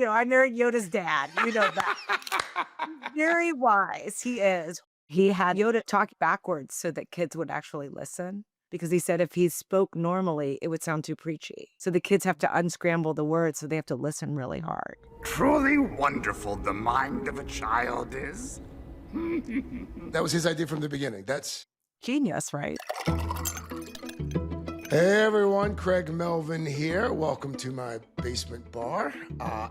I married Yoda's dad. You know that. Very wise. He is. He had Yoda talk backwards so that kids would actually listen because he said if he spoke normally, it would sound too preachy. So the kids have to unscramble the words, so they have to listen really hard. Truly wonderful the mind of a child is. That was his idea from the beginning. That's Genius, right? Hey everyone, Craig Melvin here. Welcome to my basement bar,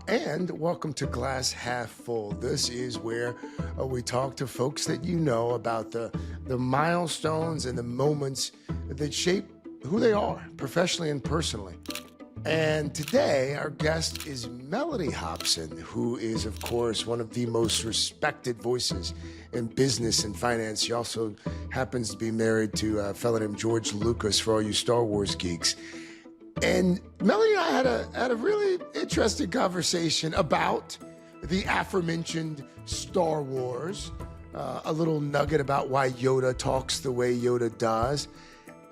and welcome to Glass Half Full. This is where we talk to folks that you know about the milestones and the moments that shape who they are, professionally and personally. And today, our guest is Mellody Hobson, who is, of course, one of the most respected voices in business and finance. She also happens to be married to a fellow named George Lucas, for all you Star Wars geeks. And Mellody and I had a really interesting conversation about the aforementioned Star Wars, a little nugget about why Yoda talks the way Yoda does.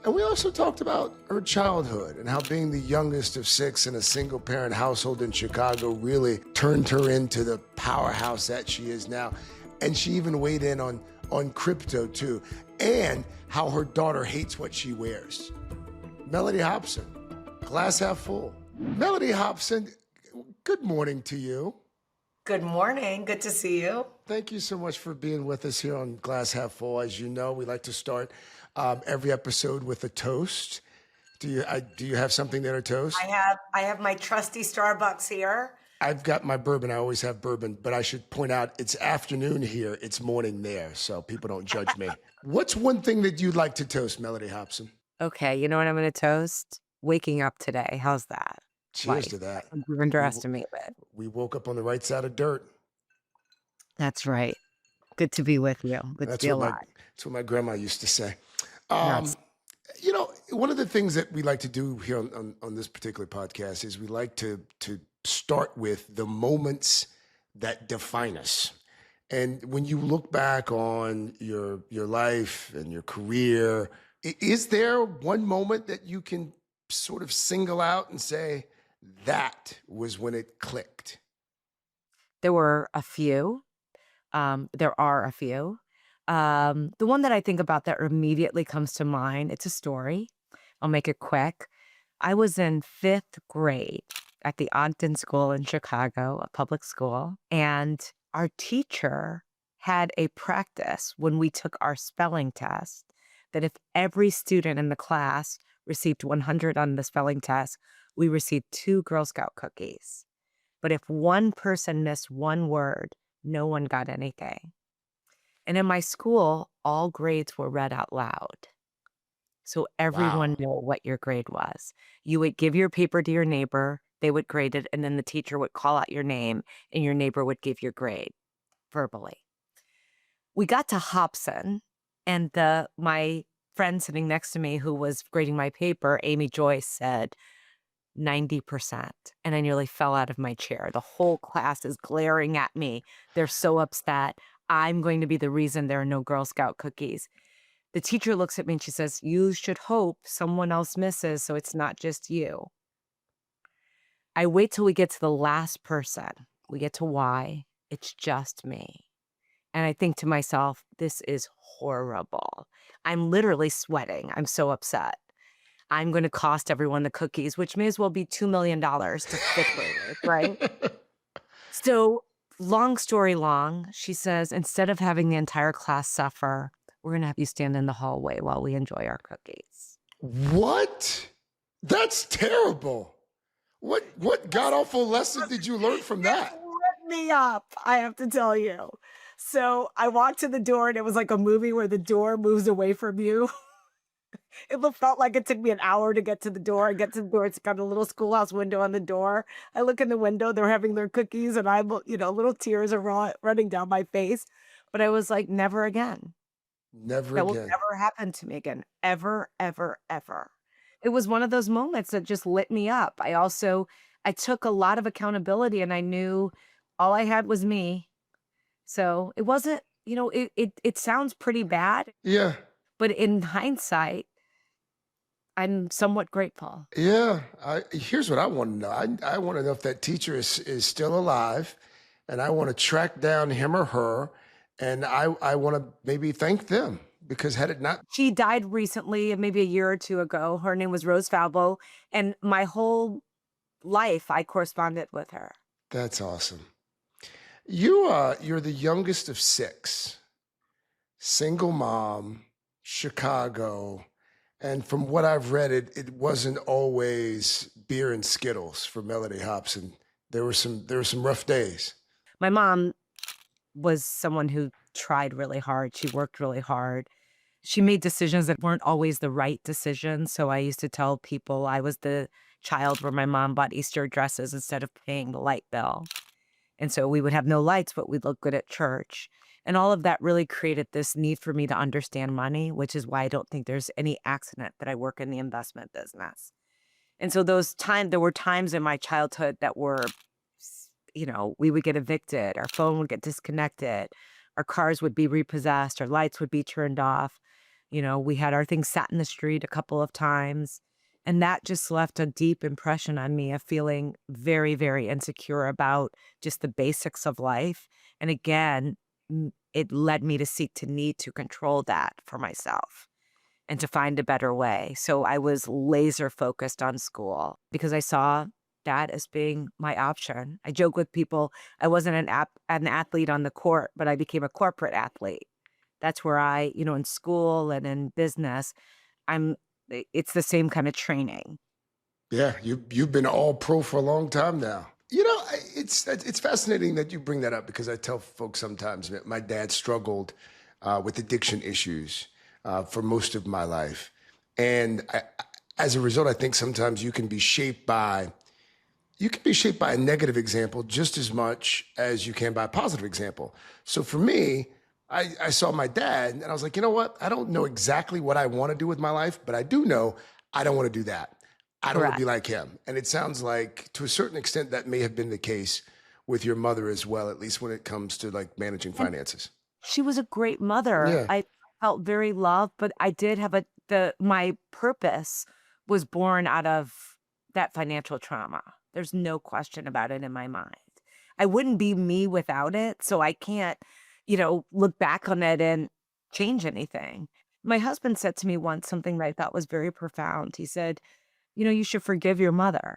And we also talked about her childhood and how being the youngest of 6 in a single-parent household in Chicago really turned her into the powerhouse that she is now. And she even weighed in on crypto, too, and how her daughter hates what she wears. Mellody Hobson, Glass Half Full. Mellody Hobson, good morning to you. Good morning. Good to see you. Thank you so much for being with us here on Glass Half Full. As you know, we like to start every episode with a toast. Do you have something there to toast? I have my trusty Starbucks here. I've got my bourbon. I always have bourbon, but I should point out it's afternoon here. It's morning there, so people don't judge me. What's one thing that you'd like to toast, Mellody Hobson? Okay, you know what I'm going to toast? Waking up today. How's that? Cheers Life. to that. You're underestimate it. We woke up on the right side of dirt. That's right. Good to be with you. Good to be alive. That's what my grandma used to say. Yes. You know, one of the things that we like to do here on this particular podcast is we like to start with the moments that define us. And when you look back on your life and your career, is there one moment that you can sort of single out and say, that was when it clicked? There were a few. There are a few. The one that I think about that immediately comes to mind, it's a story. I'll make it quick. I was in 5th grade at the Ogden School in Chicago, a public school, and our teacher had a practice when we took our spelling test that if every student in the class received 100 on the spelling test, we received 2 Girl Scout cookies. But if one person missed one word, no one got anything. And in my school, all grades were read out loud. So everyone Wow. knew what your grade was. You would give your paper to your neighbor, they would grade it, and then the teacher would call out your name, and your neighbor would give your grade verbally. We got to Hobson, and my friend sitting next to me who was grading my paper, Amy Joyce, said 90%. And I nearly fell out of my chair. The whole class is glaring at me. They're so upset. I'm going to be the reason there are no Girl Scout cookies. The teacher looks at me and she says, you should hope someone else misses so it's not just you. I wait till we get to the last person. We get to Y. It's just me. And I think to myself, this is horrible. I'm literally sweating. I'm so upset. I'm going to cost everyone the cookies, which may as well be $2 million to 5th graders, right? So long story long, she says, instead of having the entire class suffer, we're going to have you stand in the hallway while we enjoy our cookies. What? That's terrible. What god-awful lesson did you learn from that? It lit me up, I have to tell you. So I walked to the door, and it was like a movie where the door moves away from you. It felt like it took me an hour to get to the door. I get to the door. It's got a little schoolhouse window on the door. I look in the window. They're having their cookies, and I'm, little tears are running down my face. But I was like, never again. Never That will again. never happen to me again. Ever, ever, ever. It was one of those moments that just lit me up. I took a lot of accountability, and I knew all I had was me. So it wasn't, it sounds pretty bad. Yeah. But in hindsight, I'm somewhat grateful. Yeah, here's what I want to know. I want to know if that teacher is still alive, and I want to track down him or her, and I want to maybe thank them because had it not, She died recently, maybe a year or 2 ago. Her name was Rose Falbo, and my whole life, I corresponded with her. that's awesome. You're the youngest of six, single mom, Chicago, and from what I've read, it wasn't always beer and Skittles for Mellody Hobson. There were some rough days. My mom was someone who tried really hard. She worked really hard. She made decisions that weren't always the right decisions. So I used to tell people I was the child where my mom bought Easter dresses instead of paying the light bill. And so we would have no lights, but we'd look good at church. And all of that really created this need for me to understand money, which is why I don't think there's any accident that I work in the investment business. And so there were times in my childhood that were, we would get evicted, our phone would get disconnected, our cars would be repossessed, our lights would be turned off. We had our things sat in the street a couple of times. And that just left a deep impression on me of feeling very, very insecure about just the basics of life. And again, it led me to seek to need to control that for myself and to find a better way. So I was laser focused on school because I saw that as being my option. I joke with people, I wasn't an athlete on the court, but I became a corporate athlete. That's where in school and in business, I'm it's the same kind of training. Yeah, you've been all pro for a long time now. It's fascinating that you bring that up because I tell folks sometimes that my dad struggled with addiction issues for most of my life, and as a result, I think sometimes you can be shaped by a negative example just as much as you can by a positive example. So for me, I saw my dad and I was like, you know what? I don't know exactly what I want to do with my life, but I do know I don't want to do that. I don't want to Correct. be like him. And it sounds like to a certain extent that may have been the case with your mother as well, at least when it comes to like managing And finances. she was a great mother. Yeah. I felt very loved, but I did have my purpose was born out of that financial trauma. There's no question about it in my mind. I wouldn't be me without it, so I can't, look back on it and change anything. My husband said to me once something that I thought was very profound. He said, "You should forgive your mother."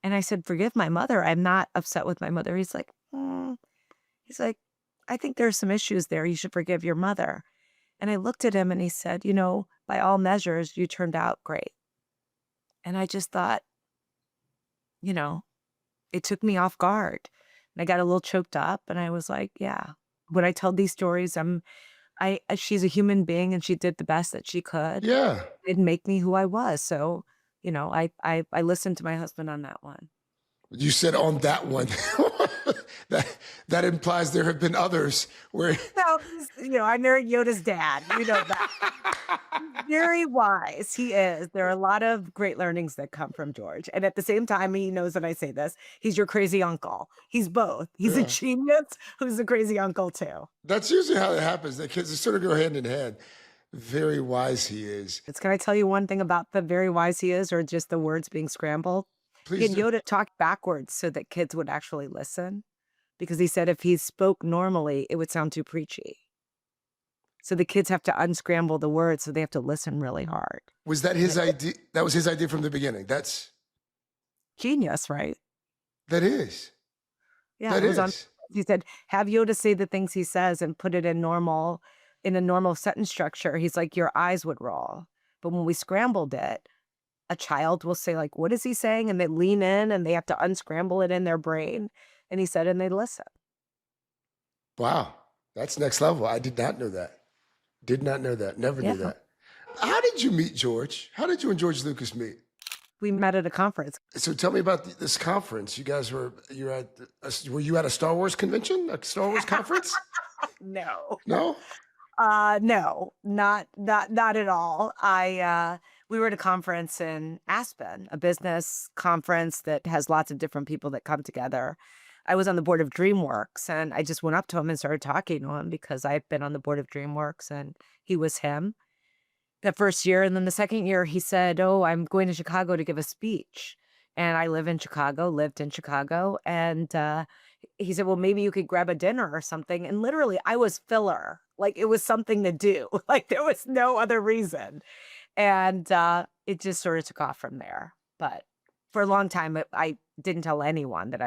And I said, "Forgive my mother? I'm not upset with my mother." He's like, He's like, "I think there's some issues there. You should forgive your mother." And I looked at him and he said, "By all measures, you turned out great." And I just thought, you know, it took me off guard. And I got a little choked up and I was like, yeah. When I tell these stories, she's a human being and she did the best that she could. Yeah. It'd make me who I was. So, I listened to my husband on that one. You said on that one. That implies there have been others where No, I married Yoda's dad. You know that. Very wise. He is. There are a lot of great learnings that come from George. And at the same time, he knows that I say this. He's your crazy uncle. He's both. He's a yeah. genius who's a crazy uncle too. That's usually how it happens. The kids sort of go hand in hand. Very wise he is. Can I tell you one thing about the very wise he is, or just the words being scrambled? Please He had do. Yoda talk backwards so that kids would actually listen. Because he said if he spoke normally, it would sound too preachy. So the kids have to unscramble the words, so they have to listen really hard. Was that And his idea? That was his idea from the beginning. genius, right? That is. Yeah, That it was on. is. He said, have Yoda say the things he says and put it in a normal sentence structure. He's like, your eyes would roll. But when we scrambled it, a child will say, like, what is he saying? And they lean in and they have to unscramble it in their brain. And he said, and they listen. Wow. That's next level. I did not know that. Did not know that. Never knew Yeah. that. How did you meet George? How did you and George Lucas meet? We met at a conference. So tell me about this conference. Were you at a Star Wars convention? A Star Wars conference? No. No? No, not at all. We were at a conference in Aspen, a business conference that has lots of different people that come together. I was on the board of DreamWorks and I just went up to him and started talking to him because I've been on the board of DreamWorks and he was him. the first year, and then the second year he said, "Oh, I'm going to Chicago to give a speech." And I lived in Chicago, and, he said, "Well, maybe you could grab a dinner or something," and literally, I was filler, like, it was something to do, like, there was no other reason, and, it just sorta took off from there, but for a long time, I didn't tell anyone that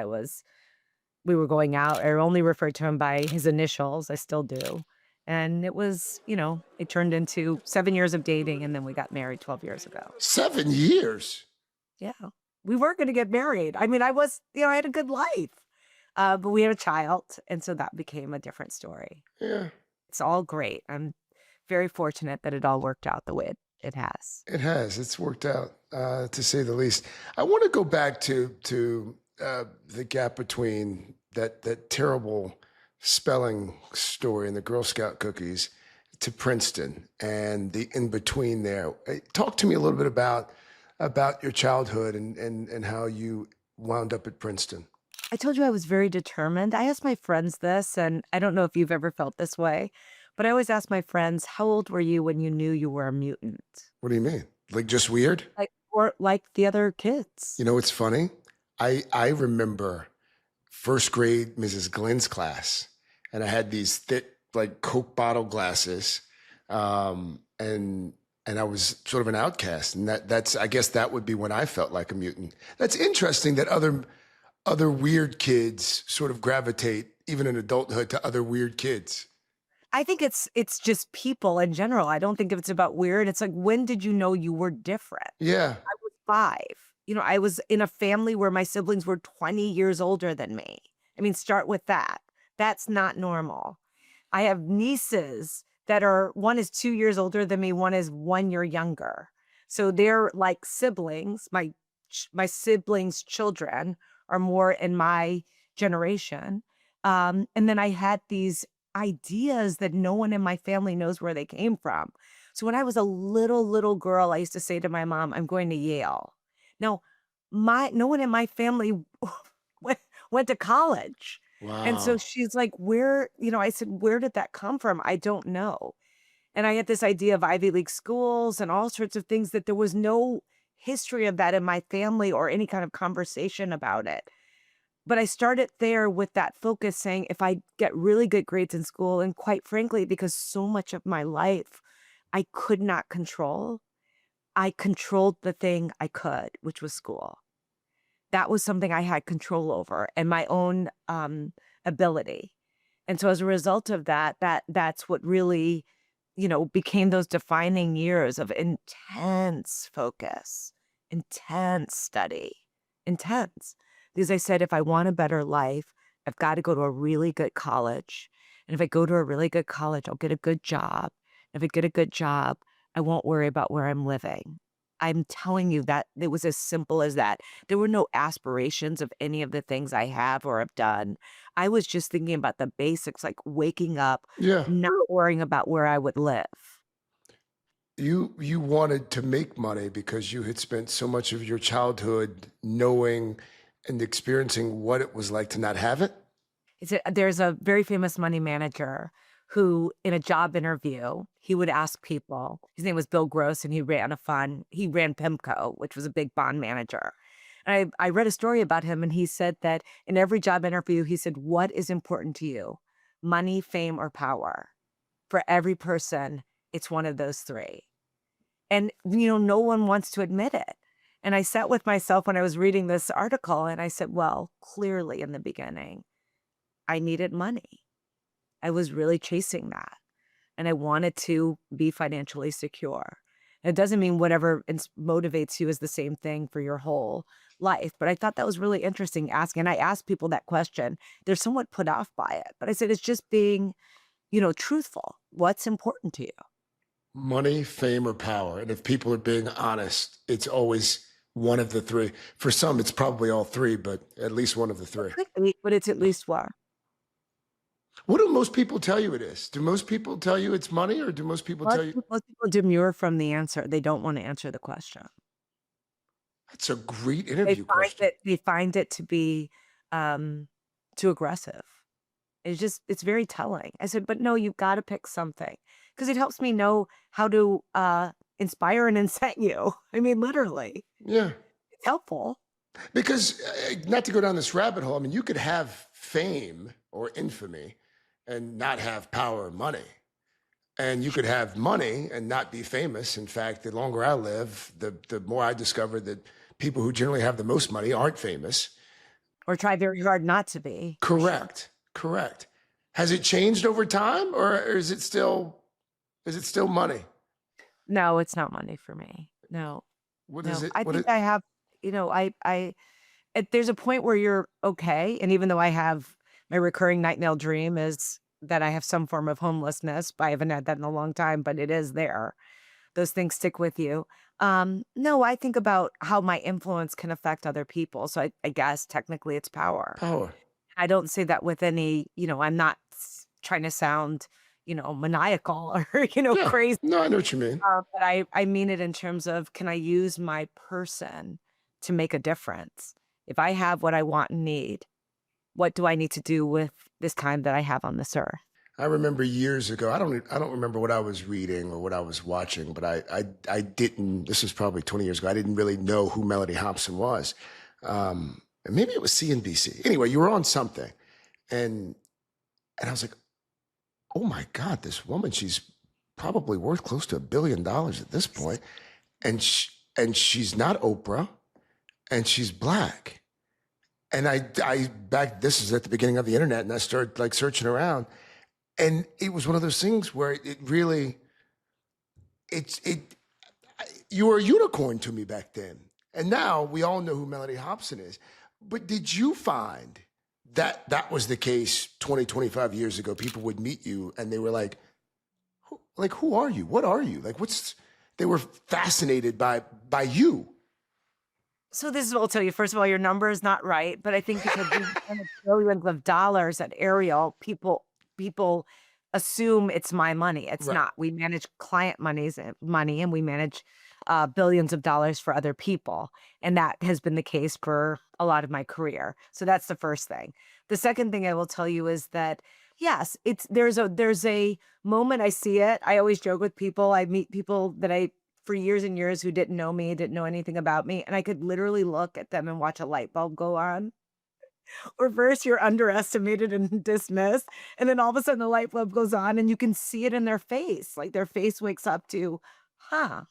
we were going out. I only referred to him by his initials, I still do, and it was, it turned into 7 years of dating, and then we got married 12 years ago. 7 years. Yeah. We were gonna get married. I mean, I had a good life, but we had a child, and so that became a different story. Yeah, It's all great. I'm very fortunate that it all worked out the way it has. it has. It's worked out, to say the least. I want to go back to the gap between that terrible spelling story and the Girl Scout cookies to Princeton and the in between there. Talk to me a little bit about your childhood and how you wound up at Princeton. I told you I was very determined. I asked my friends this, and I don't know if you've ever felt this way, but I always ask my friends, "How old were you when you knew you were a mutant?" What do you mean? Like just weird? Like, or like the other kids. You know, it's funny. I remember first grade Mrs. Glenn's class, and I had these thick like Coke bottle glasses, and I was sort of an outcast, and that's I guess that would be when I felt like a mutant. That's interesting that other weird kids sort of gravitate even in adulthood to other weird kids. I think it's just people in general. I don't think it's about weird. It's like, when did you know you were different? Yeah, I was 5. I was in a family where my siblings were 20 years older than me. I mean, start with that. That's not normal. I have nieces that are one is 2 years older than me, one is 1 year younger. So they're like siblings. My siblings' children are more in my generation. And then I had these ideas that no one in my family knows where they came from. So when I was a little girl, I used to say to my mom, "I'm going to Yale." Now, my no one in my family went went to college. And so wow. she's like, I said, "Where did that come from? I don't know." And I had this idea of Ivy League schools and all sorts of things that there was no history of that in my family or any kind of conversation about it. But I started there with that focus saying, if I get really good grades in school, and quite frankly, because so much of my life I could not control, I controlled the thing I could, which was school. That was something I had control over and my own ability. And so as a result of that, that's what really, became those defining years of intense focus, intense study, intense. Because I said, if I want a better life, I've got to go to a really good college. And if I go to a really good college, I'll get a good job. If I get a good job, I won't worry about where I'm living. I'm telling you that it was as simple as that. There were no aspirations of any of the things I have or have done. I was just thinking about the basics, like waking up, Yeah. not worrying about where I would live. You wanted to make money because you had spent so much of your childhood knowing and experiencing what it was like to not have it? There's a very famous money manager who, in a job interview, he would ask people. His name was Bill Gross, and he ran a fund. He ran PIMCO, which was a big bond manager. And I read a story about him, and he said that in every job interview, he said, "What is important to you? Money, fame, or power?" For every person, it's one of those three. And, no one wants to admit it. And I sat with myself when I was reading this article, and I said, well, clearly in the beginning, I needed money. I was really chasing that, and I wanted to be financially secure. It doesn't mean whatever motivates you is the same thing for your whole life, but I thought that was really interesting asking. And I asked people that question. They're somewhat put off by it, but I said, it's just being, truthful. What's important to you? Money, fame, or power. And if people are being honest, it's always one of the three. For some, it's probably all three, but at least one of the three. Could be, but it's at least one. What do most people tell you it is? Do most people tell you it's money, or do most people tell you Most people demur from the answer. They don't want to answer the question. that's a great They interview find question? it to be um, too aggressive. It's very telling. I said, "But no, you've gotta pick something, because it helps me know how to inspire and incent you. I mean, literally, Yeah. it's helpful. Because, not to go down this rabbit hole, I mean, you could have fame or infamy and not have power or money. And you could have money and not be famous. In fact, the longer I live, the more I discover that people who generally have the most money aren't famous. Or try very hard not to be, for sure. Correct. Correct. Has it changed over time, or is it still money? No, it's not money for me. No, What is no. it? I What think it I have, there's a point where you're okay. And even though I have my recurring nightmare dream is that I have some form of homelessness, I haven't had that in a long time, but it is there. Those things stick with you. No, I think about how my influence can affect other people. So I guess technically it's power. power? I don't say that with any, I'm not trying to sound, maniacal or, Yeah. crazy. No, I know what you mean. But I mean it in terms of, can I use my person to make a difference? If I have what I want and need, what do I need to do with this time that I have on this earth? I remember years ago. I don't remember what I was reading or what I was watching, but I didn't. This was probably 20 years ago. I didn't really know who Mellody Hobson was. And maybe it was CNBC. Anyway, you were on something, and I was like, oh my God, this woman, she's probably worth close to $1 billion at this point, and she's not Oprah, and she's black. And this is at the beginning of the internet, and I started like searching around. And it was one of those things where it really, you were a unicorn to me back then. And now we all know who Mellody Hobson is. But did you find that that was the case 20, 25 years ago? People would meet you and they were like, who are you? What are you? They were fascinated by you. So this is what I'll tell you. First of all, your number is not right, but I think because we spend billions of dollars at Ariel, people assume it's my money. It's Right. not. We manage client money, and we manage billions of dollars for other people, and that has been the case for a lot of my career. So that's the first thing. The second thing I will tell you is that yes, there's a moment. I see it. I always joke with people. I meet people that I for years and years who didn't know me, didn't know anything about me, and I could literally look at them and watch a light bulb go on. Or first you're underestimated and dismissed, and then all of a sudden the light bulb goes on and you can see it in their face. Like their face wakes up to, huh.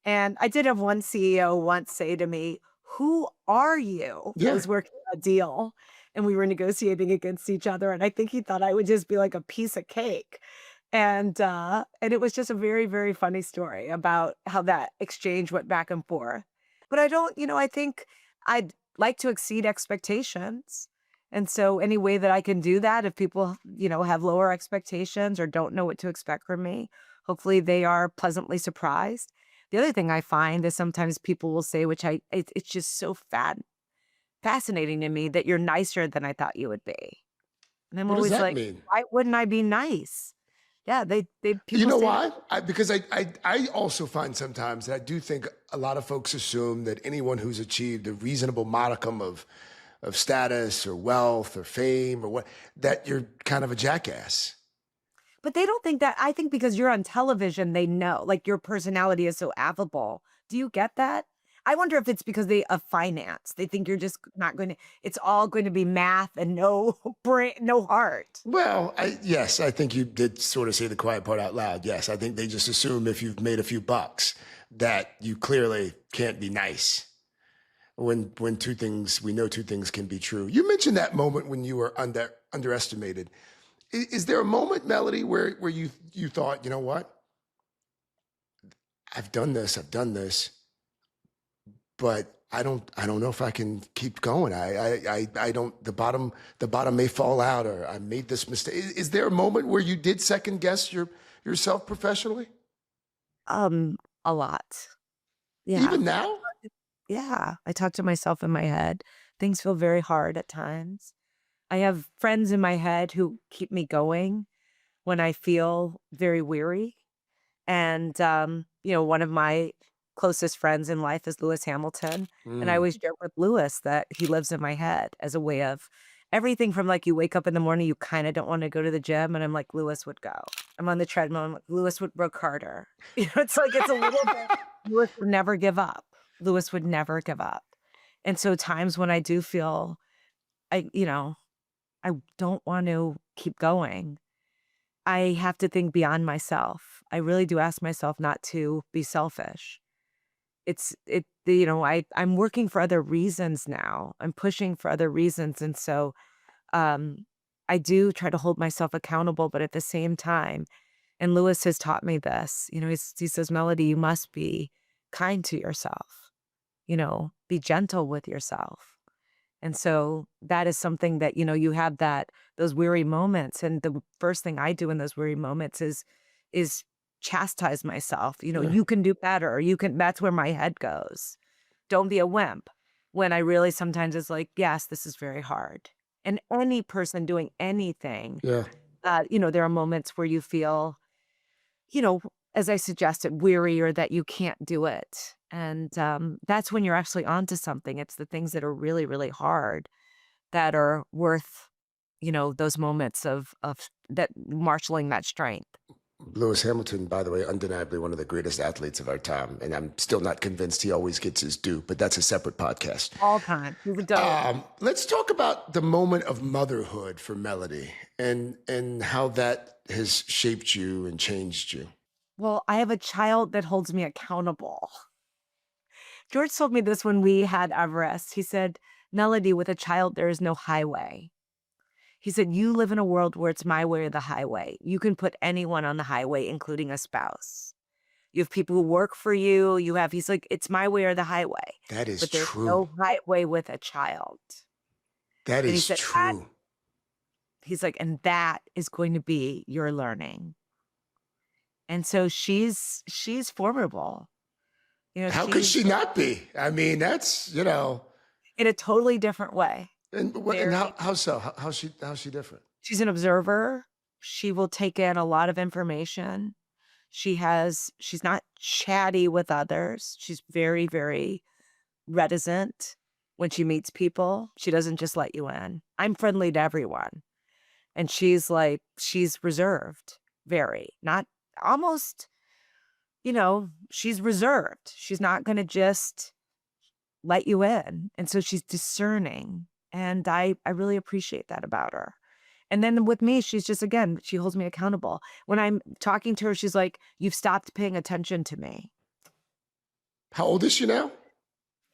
And I did have one CEO once say to me, "Who are you?" I Yeah. was working a deal and we were negotiating against each other. And I think he thought I would just be like a piece of cake. And it was just a very, very funny story about how that exchange went back and forth. But I don't, I think I'd like to exceed expectations. And so any way that I can do that, if people, have lower expectations or don't know what to expect from me, hopefully they are pleasantly surprised. The other thing I find is sometimes people will say, which it's just so fascinating to me that you're nicer than I thought you would be. And I'm What does always that like, mean? why wouldn't I be nice? Yeah, they You people know say that. why? Because I also find sometimes that I do think a lot of folks assume that anyone who's achieved a reasonable modicum of status or wealth or fame or what, that you're kind of a jackass. But they don't think that. I think because you're on television, they know, like, your personality is so affable. Do you get that? I wonder if it's because of finance. They think you're just not going to it's all going to be math and no brain, no heart. Well, yes, I think you did sort of say the quiet part out loud. Yes, I think they just assume if you've made a few bucks that you clearly can't be nice. When we know two things can be true. You mentioned that moment when you were underestimated. Is there a moment, Mellody, where you thought, you know what? I've done this, but I don't know if I can keep going. I don't, the bottom may fall out, or I made this mistake. Is there a moment where you did second guess yourself professionally? A lot. Yeah. Even now? Yeah. I talk to myself in my head. Things feel very hard at times. I have friends in my head who keep me going when I feel very weary. And, one of my closest friends in life is Lewis Hamilton. And I Mm. always joke with Lewis that he lives in my head as a way of everything from like you wake up in the morning, you kind of don't want to go to the gym. And I'm like, Lewis would go. I'm on the treadmill. I'm like, Lewis would work harder. It's like, it's a little bit, Lewis would never give up. Lewis would never give up. And so times when I do feel I don't want to keep going, I have to think beyond myself. I really do ask myself not to be selfish. I'm working for other reasons now. I'm pushing for other reasons. And so um, I do try to hold myself accountable, but at the same time, and Lewis has taught me this, he says, Mellody, you must be kind to yourself, be gentle with yourself. And so that is something that, you have those weary moments. And the first thing I do in those weary moments is chastise myself. Yeah. You can do better. That's where my head goes. Don't be a wimp. When I really sometimes it's like, yes, this is very hard. And any person doing anything, Yeah. there are moments where you feel, as I suggested, weary or that you can't do it. And that's when you're actually onto something. It's the things that are really, really hard that are worth, those moments of that marshaling that strength. Lewis Hamilton, by the way, undeniably one of the greatest athletes of our time. And I'm still not convinced he always gets his due, but that's a separate podcast. All time. He's a dope. Let's talk about the moment of motherhood for Mellody and how that has shaped you and changed you. Well, I have a child that holds me accountable. George told me this when we had Everest. He said, Mellody, with a child, there is no highway. He said, you live in a world where it's my way or the highway. You can put anyone on the highway, including a spouse. You have people who work for you. He's like, it's my way or the highway. That is but there's true. no highway with a child. That And he is said, true. He's like, and that is going to be your learning. And so she's formidable. How could she not be? I mean, that's, in a totally different way. And how so? How's she different? She's an observer. She will take in a lot of information. She's not chatty with others. She's very, very reticent when she meets people. She doesn't just let you in. I'm friendly to everyone. And she's reserved, very, not almost, she's reserved. She's not going to just let you in. And so she's discerning. And I really appreciate that about her. And then with me, she's just, again, she holds me accountable. When I'm talking to her, she's like, you've stopped paying attention to me. How old is she now?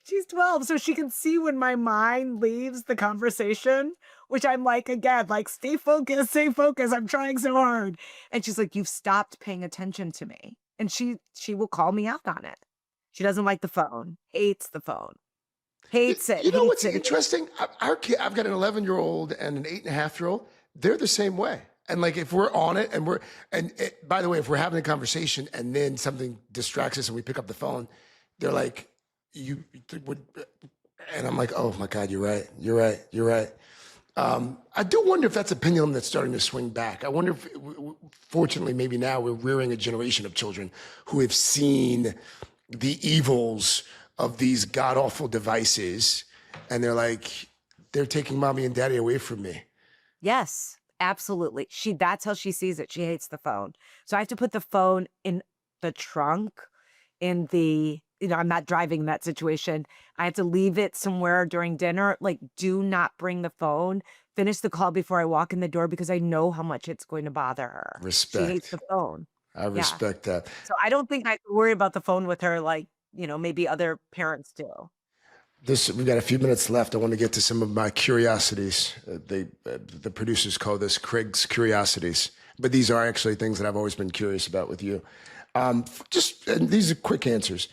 She's 12, so she can see when my mind leaves the conversation, which I'm like, again, like, stay focused, I'm trying so hard. And she's like, you've stopped paying attention to me. And she will call me out on it. She doesn't like the phone, hates the phone. Hates it. You know what's interesting? Our kid, I've got an 11-year-old and an 8.5-year-old. They're the same way. And like, if we're on it by the way, if we're having a conversation and then something distracts us and we pick up the phone, they're like, and I'm like, oh my God, you're right. I do wonder if that's a pendulum that's starting to swing back. I wonder if, fortunately, maybe now we're rearing a generation of children who have seen the evils of these god-awful devices, and they're taking mommy and daddy away from me. Yes, absolutely. That's how she sees it. She hates the phone. So I have to put the phone in the trunk, I'm not driving in that situation. I have to leave it somewhere during dinner. Like, do not bring the phone. Finish the call before I walk in the door because I know how much it's going to bother her. Respect. She hates the phone. I respect that. So I don't think I have to worry about the phone with her like, maybe other parents do. We've got a few minutes left. I want to get to some of my curiosities. The producers call this Craig's Curiosities, but these are actually things that I've always been curious about with you. And these are quick answers.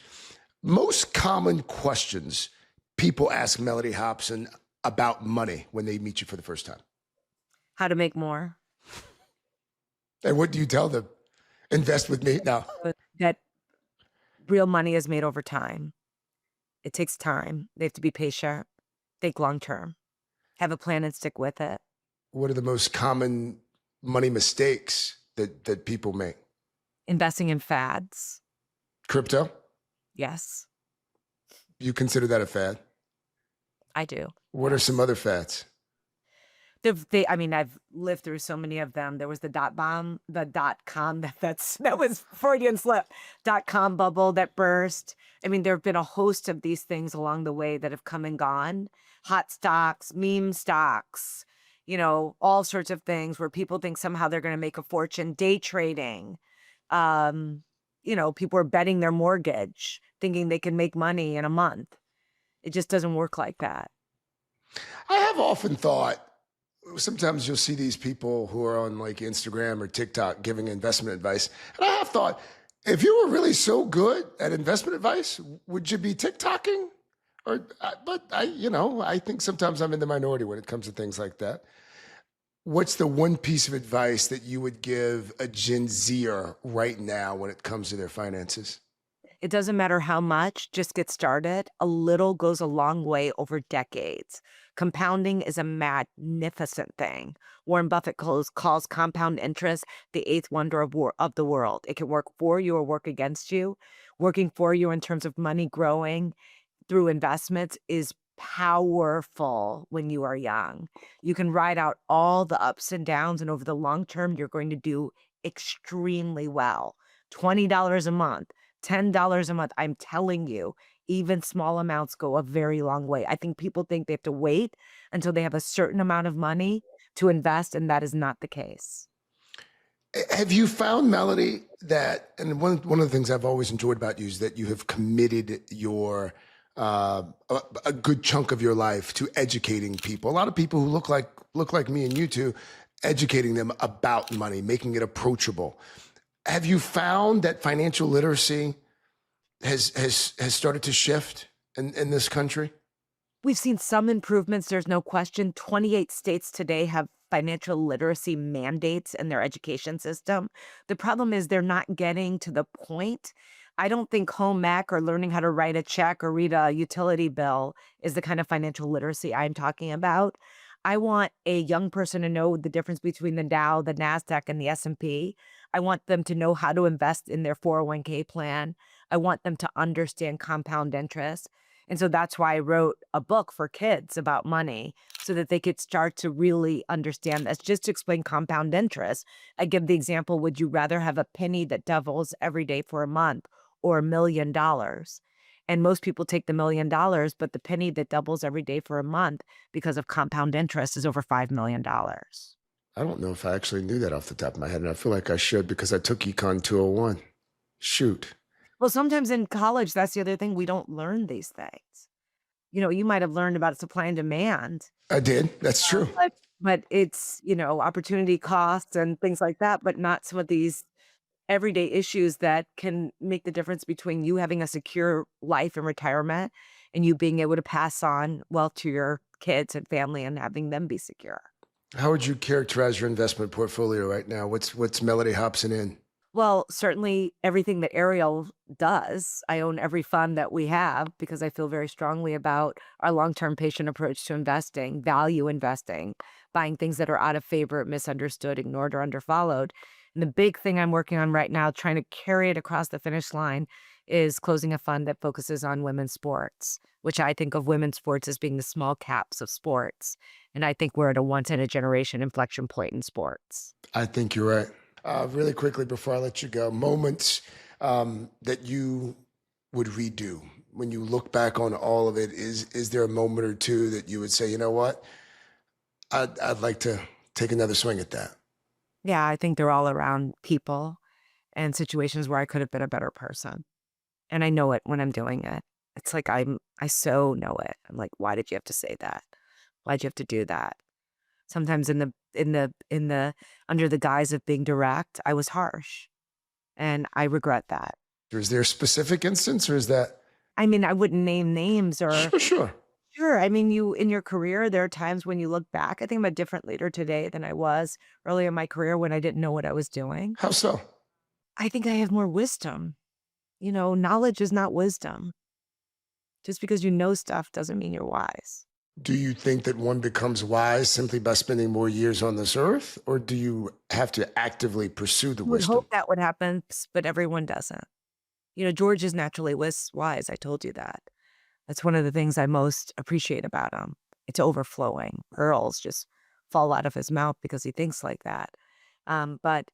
Most common questions people ask Mellody Hobson about money when they meet you for the first time. How to make more. And what do you tell them? Invest with me? No. That real money is made over time. It takes time. They have to be patient. Think long term. Have a plan and stick with it. What are the most common money mistakes that people make? Investing in fads. Crypto? Yes, You consider that a fad? I do. What are some other fads? I mean, I've lived through so many of them. There was the dot bomb, the dot com, that was Freudian slip, dot com bubble that burst. I mean, there have been a host of these things along the way that have come and gone. Hot stocks, meme stocks, all sorts of things where people think somehow they're going to make a fortune. Day trading. Um, People are betting their mortgage, thinking they can make money in a month. It just doesn't work like that. I have often thought, sometimes you'll see these people who are on like Instagram or TikTok giving investment advice. And I have thought, if you were really so good at investment advice, would you be TikToking? But I think sometimes I'm in the minority when it comes to things like that. What's the one piece of advice that you would give a Gen Zer right now when it comes to their finances? It doesn't matter how much, just get started. A little goes a long way over decades. Compounding is a magnificent thing. Warren Buffett calls compound interest the eighth wonder of the world. It can work for you or work against you. Working for you in terms of money growing through investments is powerful when you are young. You can ride out all the ups and downs, and over the long term, you're going to do extremely well. $20 a month, $10 a month. I'm telling you, even small amounts go a very long way. I think people think they have to wait until they have a certain amount of money to invest, and that is not the case. Have you found, Mellody, that, and one of the things I've always enjoyed about you is that you have committed your a good chunk of your life to educating people. A lot of people who look like me and you two, educating them about money, making it approachable. Have you found that financial literacy has started to shift in this country? We've seen some improvements, there's no question. 28 states today have financial literacy mandates in their education system. The problem is they're not getting to the point. I don't think home ec or learning how to write a check or read a utility bill is the kind of financial literacy I'm talking about. I want a young person to know the difference between the Dow, the NASDAQ, and the S&P. I want them to know how to invest in their 401k plan. I want them to understand compound interest. And so that's why I wrote a book for kids about money so that they could start to really understand this. Just to explain compound interest, I give the example, would you rather have a penny that doubles every day for a month or $1 million? And most people take the $1 million, but the penny that doubles every day for a month because of compound interest is over $5 million. I don't know if I actually knew that off the top of my head, and I feel like I should because I took Econ 201. Shoot. Well, sometimes in college, that's the other thing. We don't learn these things. You might have learned about supply and demand. I did. That's true. But it's, opportunity costs and things like that, but not some of these everyday issues that can make the difference between you having a secure life and retirement and you being able to pass on wealth to your kids and family and having them be secure. How would you characterize your investment portfolio right now? What's Mellody Hobson in? Well, certainly everything that Ariel does. I own every fund that we have because I feel very strongly about our long-term patient approach to investing, value investing, buying things that are out of favor, misunderstood, ignored, or underfollowed. And the big thing I'm working on right now, trying to carry it across the finish line, is closing a fund that focuses on women's sports, which I think of women's sports as being the small caps of sports. And I think we're at a once-in-a-generation inflection point in sports. I think you're right. Really quickly before I let you go, moments that you would redo when you look back on all of it. Is there a moment or two that you would say, you know what, I'd like to take another swing at that? Yeah, I think they're all around people and situations where I could have been a better person. And I know it when I'm doing it. It's like I so know it. I'm like, why did you have to say that? Why'd you have to do that? Sometimes in the under the guise of being direct, I was harsh. And I regret that. Is there a specific instance or is that? I mean, I wouldn't name names or Sure. Sure. I mean, you in your career, there are times when you look back. I think I'm a different leader today than I was early in my career when I didn't know what I was doing. How so? I think I have more wisdom. Knowledge is not wisdom. Just because you know stuff doesn't mean you're wise. Do you think that one becomes wise simply by spending more years on this earth, or do you have to actively pursue the I would wisdom? hope that would happen, but everyone doesn't. George is naturally wise. I told you that. That's one of the things I most appreciate about him. It's overflowing. Pearls just fall out of his mouth because he thinks like that. But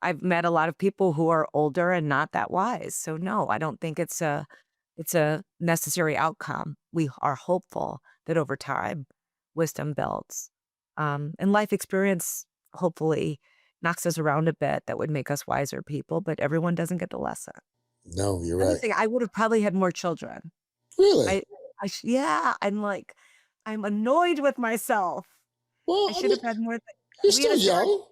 I've met a lot of people who are older and not that wise. So no, I don't think it's a necessary outcome. We are hopeful that over time, wisdom builds. And life experience hopefully knocks us around a bit that would make us wiser people, but everyone doesn't get the lesson. No, you're Another right. thing, I would have probably had more children. Really? I yeah, I'm annoyed with myself. I Well, I should mean, have had more. you're We had still a son. young.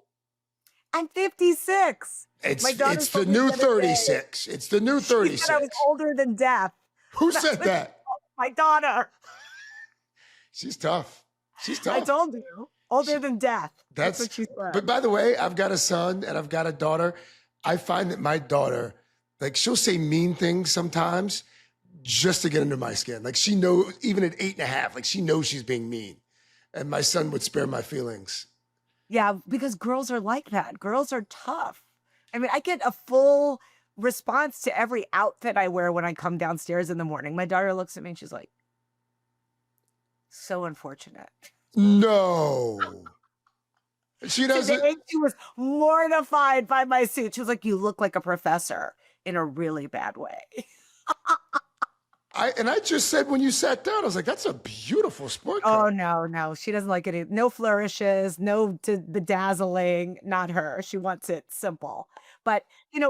I'm 56. My daughter It's the told me new the other day. 36. It's the new She said I was 36. older than death. Who That's said what she that? told my daughter. She's tough. She's I tough. told you, older than death. That's That's, what she but said. by the way, I've got a son and I've got a daughter. I find that my daughter, like, she'll say mean things sometimes just to get under my skin. Like, she knows, even at 8.5, like, she knows she's being mean. And my son would spare my feelings. Yeah, because girls are like that. Girls are tough. I mean, I get a full response to every outfit I wear when I come downstairs in the morning. My daughter looks at me and she's like, so unfortunate. No. She doesn't. Today, she was mortified by my suit. She was like, you look like a professor in a really bad way. I just said when you sat down, I was like, that's a beautiful sport Oh, coat. no. She doesn't like it. No flourishes, no bedazzling, not her. She wants it simple. But,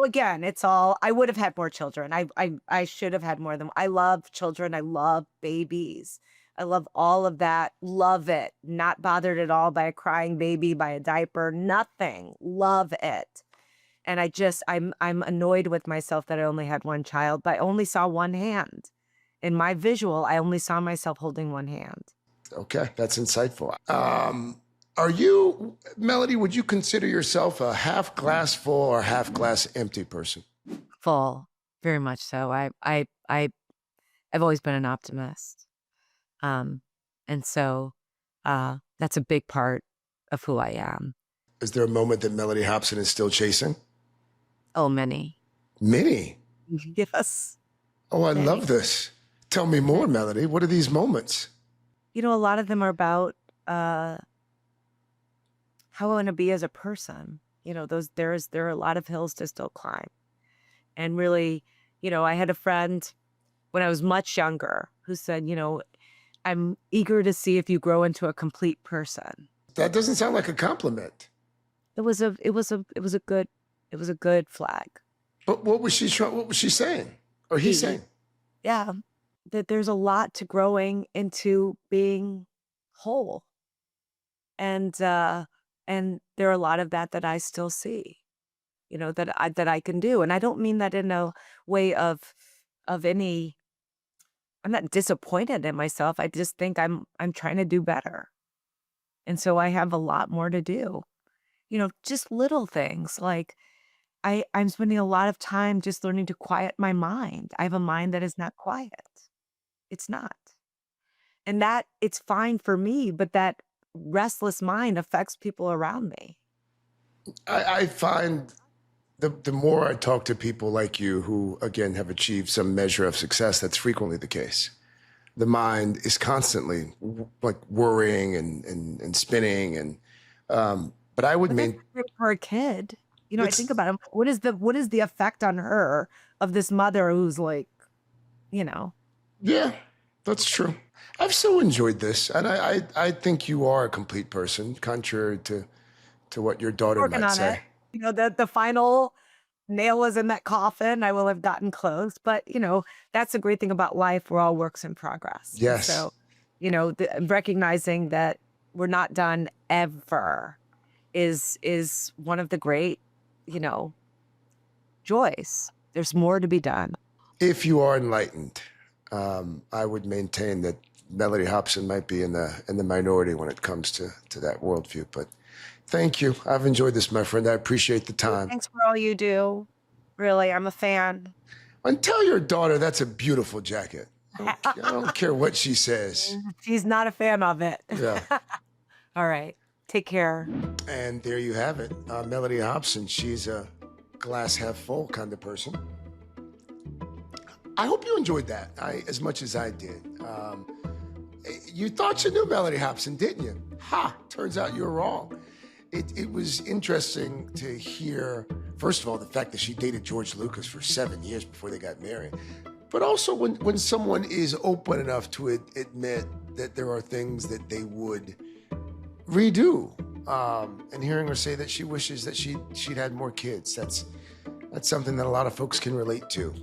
again, it's all, I would have had more children. I should have had more of them. I love children. I love babies. I love all of that. Love it. Not bothered at all by a crying baby, by a diaper, nothing. Love it. And I'm annoyed with myself that I only had one child, but I only saw one hand. In my visual, I only saw myself holding one hand. Okay, that's insightful. Are you, Melody, would you consider yourself a half glass full or half glass empty person? Full, very much so. I've always been an optimist. And so that's a big part of who I am. Is there a moment that Mellody Hobson is still chasing? Oh, many. Many. Yes. Oh, I Many. love this. Tell me more, Melody. What are these moments? A lot of them are about how I want to be as a person. There are a lot of hills to still climb. And really, I had a friend when I was much younger who said, I'm eager to see if you grow into a complete person. That doesn't sound like a compliment. It was a good flag. But what was she saying? Or he saying? Yeah. That there's a lot to growing into being whole. And there are a lot of that I still see, that I can do. And I don't mean that in a way of any, I'm not disappointed in myself. I just think I'm trying to do better. And so I have a lot more to do. Just little things like I'm spending a lot of time just learning to quiet my mind. I have a mind that is not quiet. It's not. And that it's fine for me, but that restless mind affects people around me. I find the more I talk to people like you who, again, have achieved some measure of success, that's frequently the case. The mind is constantly like worrying and spinning. And but I would But mean that's great for a kid. I think about it. What is the effect on her of this mother who's like, yeah, that's true. I've so enjoyed this, and I think you are a complete person, contrary to what your daughter working might on say. it. The final nail is in that coffin. I will have gotten close, but that's the great thing about life. We're all works in progress. And Yes. so, recognizing that we're not done ever is one of the great, joys. There's more to be done. If you are enlightened, I would maintain that Mellody Hobson might be in the minority when it comes to that worldview. But thank you. I've enjoyed this, my friend. I appreciate the time. Thanks for all you do. Really, I'm a fan. And tell your daughter that's a beautiful jacket. I don't care what she says. She's not a fan of it. Yeah. All right. Take care. And there you have it. Mellody Hobson, she's a glass half full kind of person. I hope you enjoyed that as much as I did. You thought you knew Mellody Hobson, didn't you? Ha! Turns out you're wrong. It was interesting to hear, first of all, the fact that she dated George Lucas for 7 years before they got married. But also when someone is open enough to admit that there are things that they would redo. And hearing her say that she wishes that she'd had more kids. That's something that a lot of folks can relate to.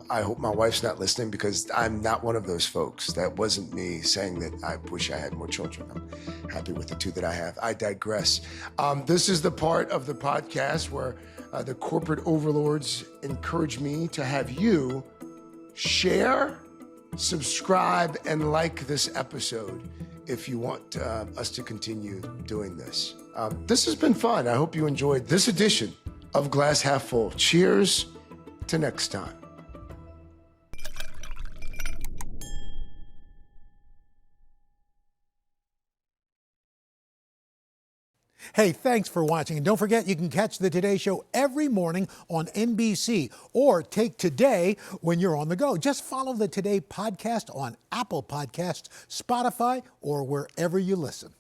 I hope my wife's not listening because I'm not one of those folks. That wasn't me saying that I wish I had more children. I'm happy with the 2 that I have. I digress. This is the part of the podcast where the corporate overlords encourage me to have you share, subscribe, and like this episode if you want us to continue doing this. This has been fun. I hope you enjoyed this edition of Glass Half Full. Cheers to next time. Hey, thanks for watching. And don't forget, you can catch the Today Show every morning on NBC or take Today when you're on the go. Just follow the Today podcast on Apple Podcasts, Spotify, or wherever you listen.